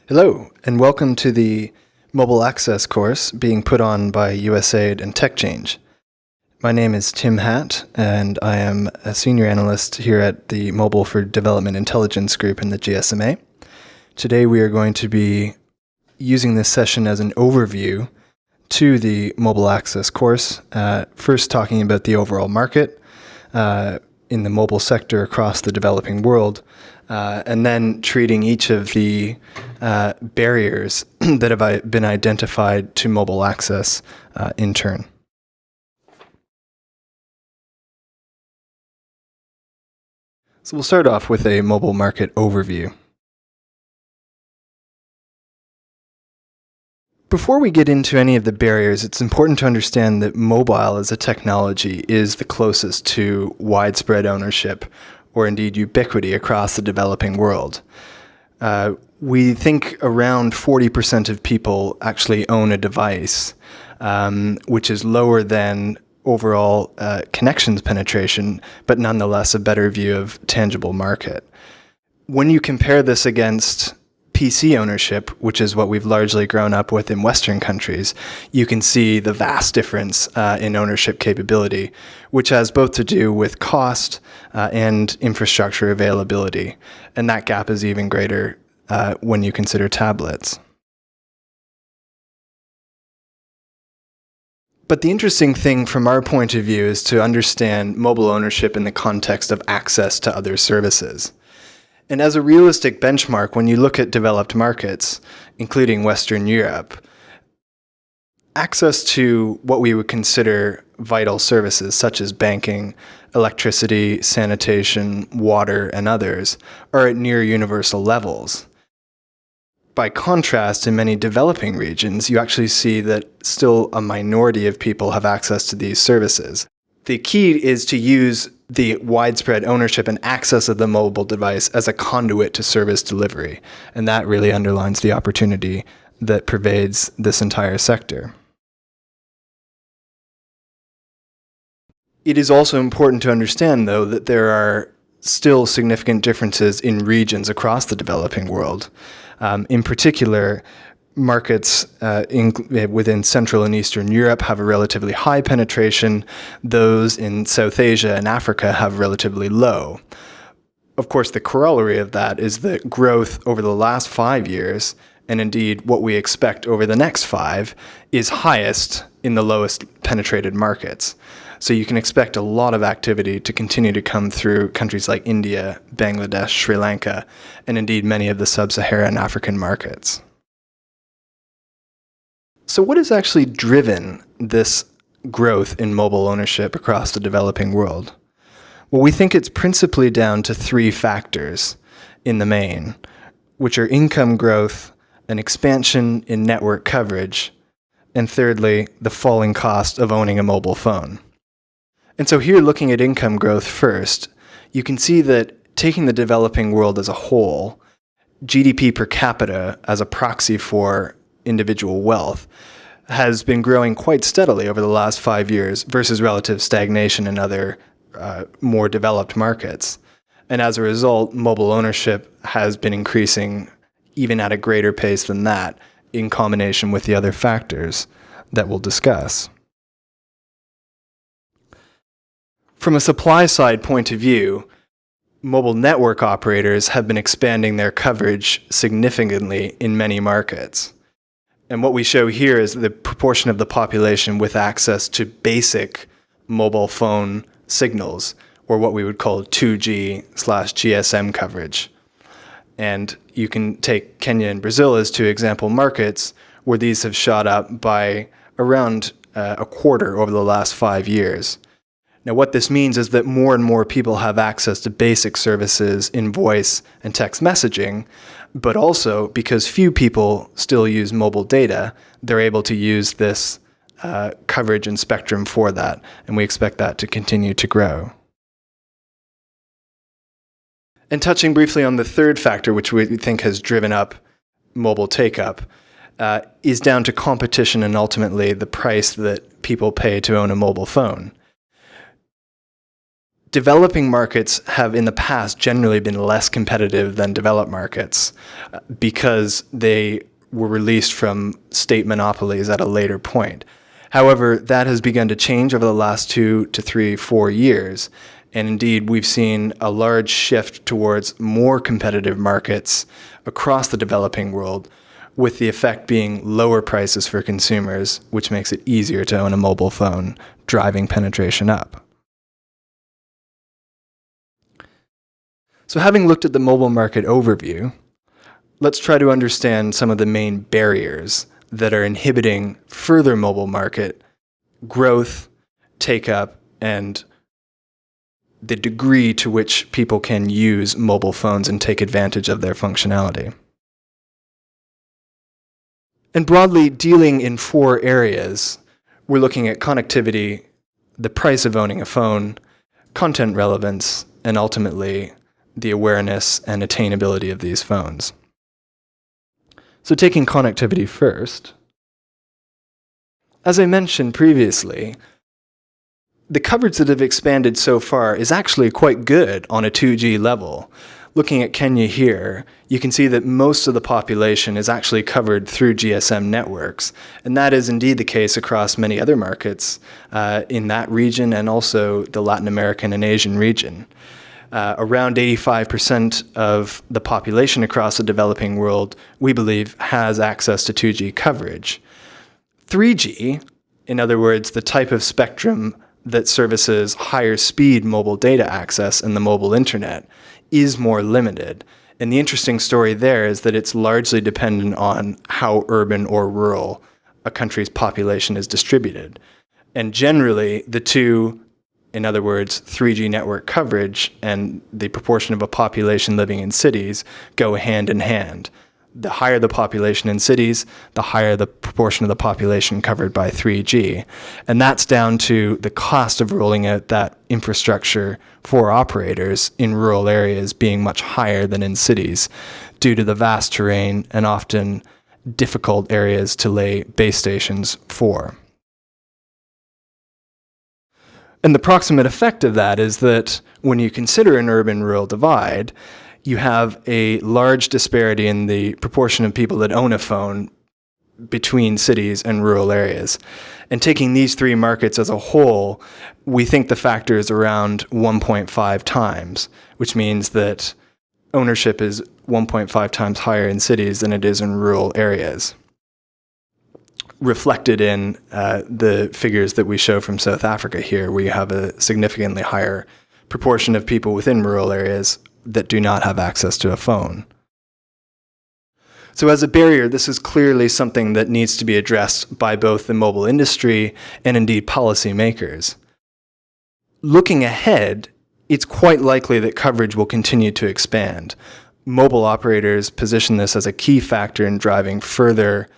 Hello, and welcome to the Mobile Access course being put on by USAID and TechChange. My name is Tim Hatt, and I am a senior analyst here at the Mobile for Development Intelligence group in the GSMA. Today we are going to be using this session as an overview to the Mobile Access course, first talking about the overall market in the mobile sector across the developing world, and then treating each of the barriers that have been identified to mobile access in turn. So we'll start off with a mobile market overview. Before we get into any of the barriers, it's important to understand that mobile as a technology is the closest to widespread ownership, or indeed ubiquity, across the developing world. We think around 40% of people actually own a device, which is lower than overall connections penetration, but nonetheless a better view of tangible market. When you compare this against PC ownership, which is what we've largely grown up with in Western countries, you can see the vast difference in ownership capability, which has both to do with cost and infrastructure availability. And that gap is even greater when you consider tablets. But the interesting thing from our point of view is to understand mobile ownership in the context of access to other services. And as a realistic benchmark, when you look at developed markets, including Western Europe, access to what we would consider vital services such as banking, electricity, sanitation, water, and others are at near universal levels. By contrast, in many developing regions, you actually see that still a minority of people have access to these services. The key is to use the widespread ownership and access of the mobile device as a conduit to service delivery. And that really underlines the opportunity that pervades this entire sector. It is also important to understand, though, that there are still significant differences in regions across the developing world. In particular, markets within Central and Eastern Europe have a relatively high penetration. Those in South Asia and Africa have relatively low. Of course, the corollary of that is that growth over the last 5 years, and indeed what we expect over the next 5, is highest in the lowest penetrated markets. So you can expect a lot of activity to continue to come through countries like India, Bangladesh, Sri Lanka, and indeed many of the sub-Saharan African markets. So what has actually driven this growth in mobile ownership across the developing world? Well, we think it's principally down to 3 factors in the main, which are income growth, an expansion in network coverage, and thirdly, the falling cost of owning a mobile phone. And so here, looking at income growth first, you can see that taking the developing world as a whole, GDP per capita as a proxy for individual wealth has been growing quite steadily over the last 5 years versus relative stagnation in other more developed markets. And as a result, mobile ownership has been increasing even at a greater pace than that, in combination with the other factors that we'll discuss. From a supply side point of view, mobile network operators have been expanding their coverage significantly in many markets. And what we show here is the proportion of the population with access to basic mobile phone signals, or what we would call 2G/GSM coverage. And you can take Kenya and Brazil as 2 example markets where these have shot up by around a quarter over the last 5 years. Now, what this means is that more and more people have access to basic services in voice and text messaging, but also because few people still use mobile data, they're able to use this coverage and spectrum for that, and we expect that to continue to grow. And touching briefly on the third factor, which we think has driven up mobile take-up, is down to competition and ultimately the price that people pay to own a mobile phone. Developing markets have in the past generally been less competitive than developed markets because they were released from state monopolies at a later point. However, that has begun to change over the last 2 to 3, 4 years. And indeed, we've seen a large shift towards more competitive markets across the developing world, with the effect being lower prices for consumers, which makes it easier to own a mobile phone, driving penetration up. So having looked at the mobile market overview, let's try to understand some of the main barriers that are inhibiting further mobile market growth, take-up, and the degree to which people can use mobile phones and take advantage of their functionality. And broadly dealing in 4 areas, we're looking at connectivity, the price of owning a phone, content relevance, and ultimately the awareness and attainability of these phones. So taking connectivity first, as I mentioned previously, the coverage that have expanded so far is actually quite good on a 2G level. Looking at Kenya here, you can see that most of the population is actually covered through GSM networks, and that is indeed the case across many other markets in that region and also the Latin American and Asian region. Around 85% of the population across the developing world, we believe, has access to 2G coverage. 3G, in other words, the type of spectrum that services higher speed mobile data access in the mobile internet, is more limited. And the interesting story there is that it's largely dependent on how urban or rural a country's population is distributed. And generally, the two, in other words, 3G network coverage and the proportion of a population living in cities go hand in hand. The higher the population in cities, the higher the proportion of the population covered by 3G. And that's down to the cost of rolling out that infrastructure for operators in rural areas being much higher than in cities due to the vast terrain and often difficult areas to lay base stations for. And the proximate effect of that is that when you consider an urban-rural divide, you have a large disparity in the proportion of people that own a phone between cities and rural areas. And taking these 3 markets as a whole, we think the factor is around 1.5 times, which means that ownership is 1.5 times higher in cities than it is in rural areas, reflected in the figures that we show from South Africa here, where you have a significantly higher proportion of people within rural areas that do not have access to a phone. So as a barrier, this is clearly something that needs to be addressed by both the mobile industry and indeed policymakers. Looking ahead, it's quite likely that coverage will continue to expand. Mobile operators position this as a key factor in driving further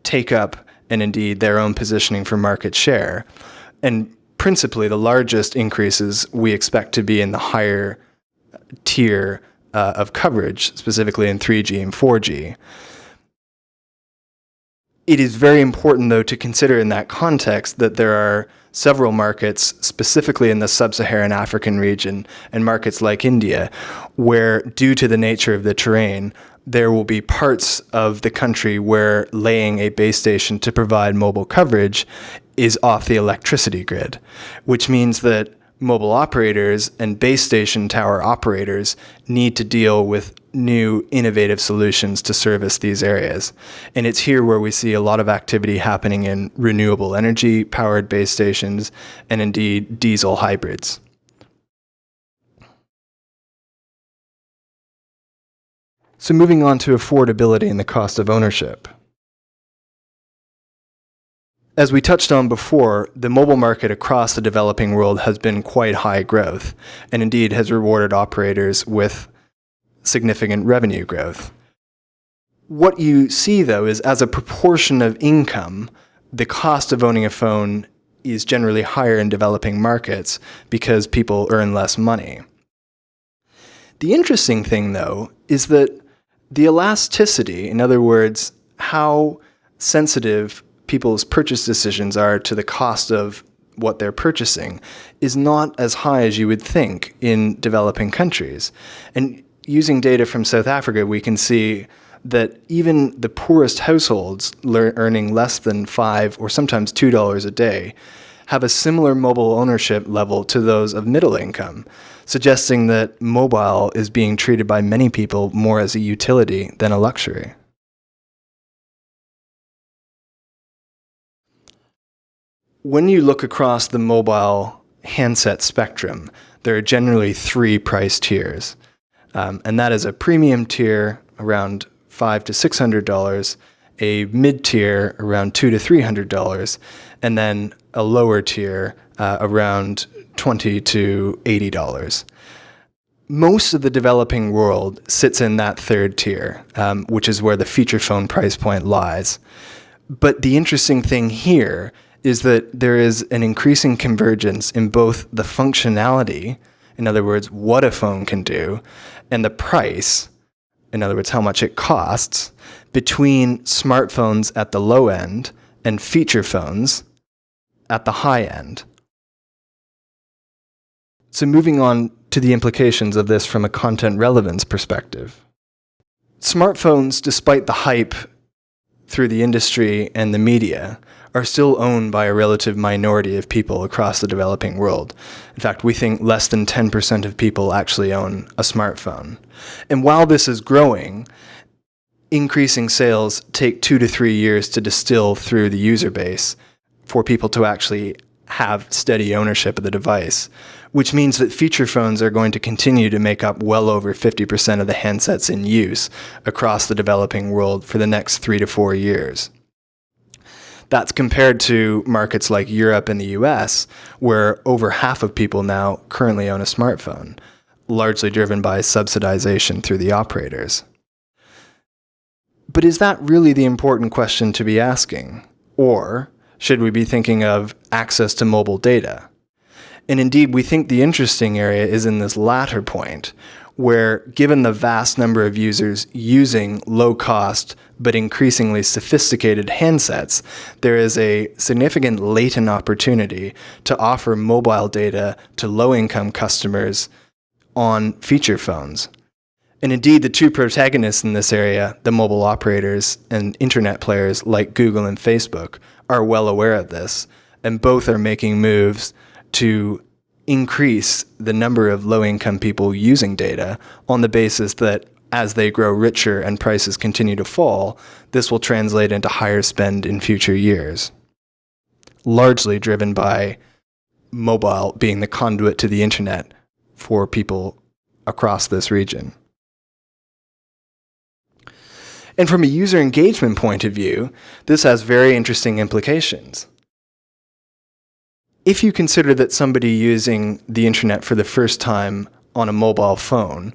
take-up and indeed their own positioning for market share. And principally, the largest increases we expect to be in the higher tier of coverage, specifically in 3G and 4G. It is very important, though, to consider in that context that there are several markets, specifically in the sub-Saharan African region and markets like India, where, due to the nature of the terrain, there will be parts of the country where laying a base station to provide mobile coverage is off the electricity grid, which means that mobile operators and base station tower operators need to deal with new innovative solutions to service these areas. And it's here where we see a lot of activity happening in renewable energy powered base stations and indeed diesel hybrids. So moving on to affordability and the cost of ownership. As we touched on before, the mobile market across the developing world has been quite high growth, and indeed has rewarded operators with significant revenue growth. What you see, though, is as a proportion of income, the cost of owning a phone is generally higher in developing markets because people earn less money. The interesting thing, though, is that the elasticity, in other words, how sensitive people's purchase decisions are to the cost of what they're purchasing is not as high as you would think in developing countries. And using data from South Africa, we can see that even the poorest households earning less than $5 or sometimes $2 a day have a similar mobile ownership level to those of middle income, suggesting that mobile is being treated by many people more as a utility than a luxury. When you look across the mobile handset spectrum, there are generally three price tiers. And that is a premium tier around $500 to $600, a mid-tier around $200 to $300, and then a lower tier around $20 to $80. Most of the developing world sits in that third tier, which is where the feature phone price point lies. But the interesting thing here is that there is an increasing convergence in both the functionality, in other words, what a phone can do, and the price, in other words, how much it costs, between smartphones at the low end and feature phones at the high end. So moving on to the implications of this from a content relevance perspective. Smartphones, despite the hype through the industry and the media, are still owned by a relative minority of people across the developing world. In fact, we think less than 10% of people actually own a smartphone. And while this is growing, increasing sales take 2 to 3 years to distill through the user base for people to actually have steady ownership of the device, which means that feature phones are going to continue to make up well over 50% of the handsets in use across the developing world for the next 3 to 4 years. That's compared to markets like Europe and the US, where over half of people now currently own a smartphone, largely driven by subsidization through the operators. But is that really the important question to be asking? Or should we be thinking of access to mobile data? And indeed, we think the interesting area is in this latter point, where given the vast number of users using low-cost but increasingly sophisticated handsets, there is a significant latent opportunity to offer mobile data to low-income customers on feature phones. And indeed, the two protagonists in this area, the mobile operators and internet players like Google and Facebook, are well aware of this, and both are making moves to increase the number of low-income people using data on the basis that as they grow richer and prices continue to fall, this will translate into higher spend in future years, largely driven by mobile being the conduit to the internet for people across this region. And from a user engagement point of view, this has very interesting implications. If you consider that somebody using the internet for the first time on a mobile phone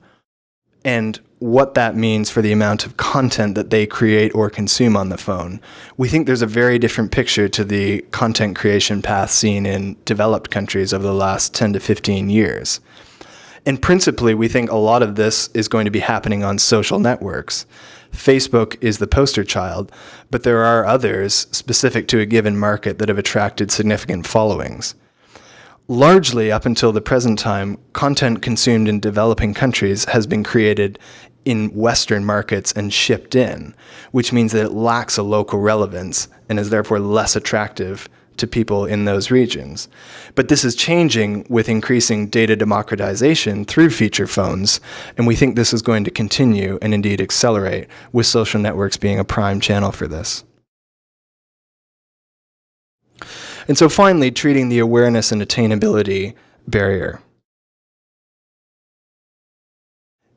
and what that means for the amount of content that they create or consume on the phone, we think there's a very different picture to the content creation path seen in developed countries over the last 10 to 15 years. And principally, we think a lot of this is going to be happening on social networks. Facebook is the poster child, but there are others specific to a given market that have attracted significant followings. Largely, up until the present time, content consumed in developing countries has been created in Western markets and shipped in, which means that it lacks a local relevance and is therefore less attractive to people in those regions. But this is changing with increasing data democratization through feature phones, and we think this is going to continue and indeed accelerate, with social networks being a prime channel for this. And so finally, treating the awareness and attainability barrier.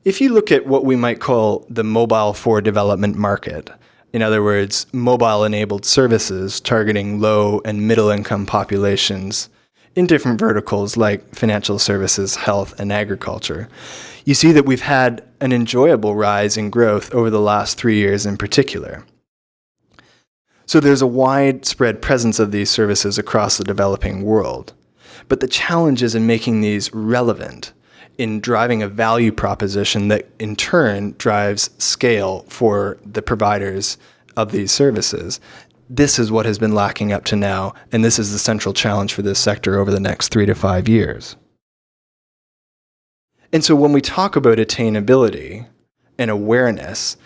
If you look at what we might call the mobile for development market, in other words, mobile-enabled services targeting low and middle-income populations in different verticals like financial services, health, and agriculture, you see that we've had an enjoyable rise in growth over the last 3 years in particular. So there's a widespread presence of these services across the developing world. But the challenge is in making these relevant, in driving a value proposition that in turn drives scale for the providers of these services, This is what has been lacking up to now, and this is the central challenge for this sector over the next 3 to 5 years. And so when we talk about attainability and awareness,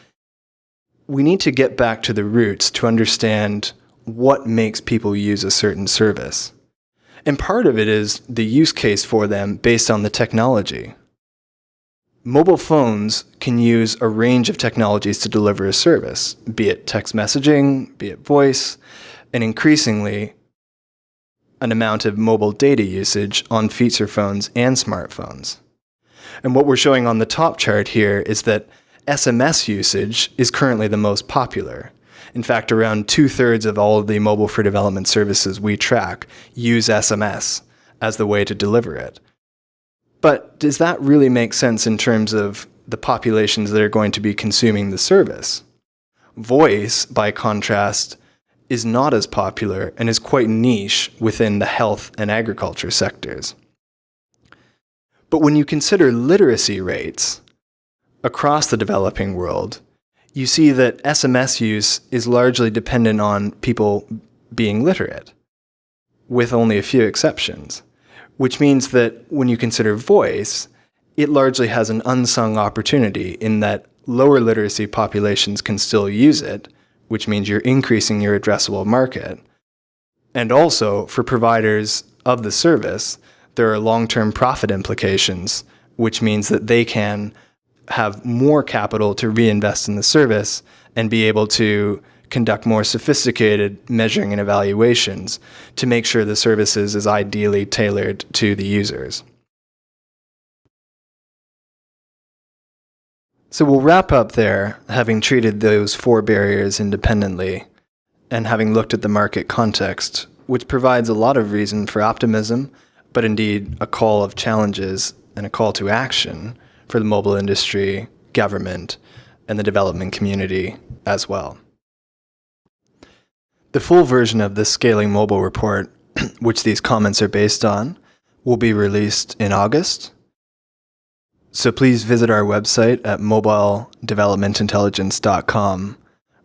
we need to get back to the roots to understand what makes people use a certain service. And part of it is the use case for them based on the technology. Mobile phones can use a range of technologies to deliver a service, be it text messaging, be it voice, and increasingly an amount of mobile data usage on feature phones and smartphones. And what we're showing on the top chart here is that SMS usage is currently the most popular. In fact, around 2/3 of all of the mobile for development services we track use SMS as the way to deliver it. But does that really make sense in terms of the populations that are going to be consuming the service? Voice, by contrast, is not as popular and is quite niche within the health and agriculture sectors. But when you consider literacy rates across the developing world, you see that SMS use is largely dependent on people being literate, with only a few exceptions. Which means that when you consider voice, it largely has an unsung opportunity in that lower literacy populations can still use it, which means you're increasing your addressable market. And also, for providers of the service, there are long-term profit implications, which means that they can have more capital to reinvest in the service and be able to conduct more sophisticated measuring and evaluations to make sure the services is ideally tailored to the users. So we'll wrap up there, having treated those 4 barriers independently and having looked at the market context, which provides a lot of reason for optimism, but indeed a call of challenges and a call to action for the mobile industry, government, and the development community as well. The full version of the Scaling Mobile report, which these comments are based on, will be released in August. So please visit our website at mobiledevelopmentintelligence.com,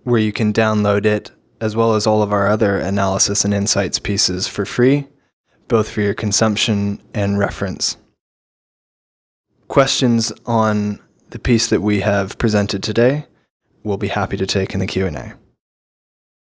where you can download it, as well as all of our other analysis and insights pieces for free, both for your consumption and reference. Questions on the piece that we have presented today, we'll be happy to take in the Q&A.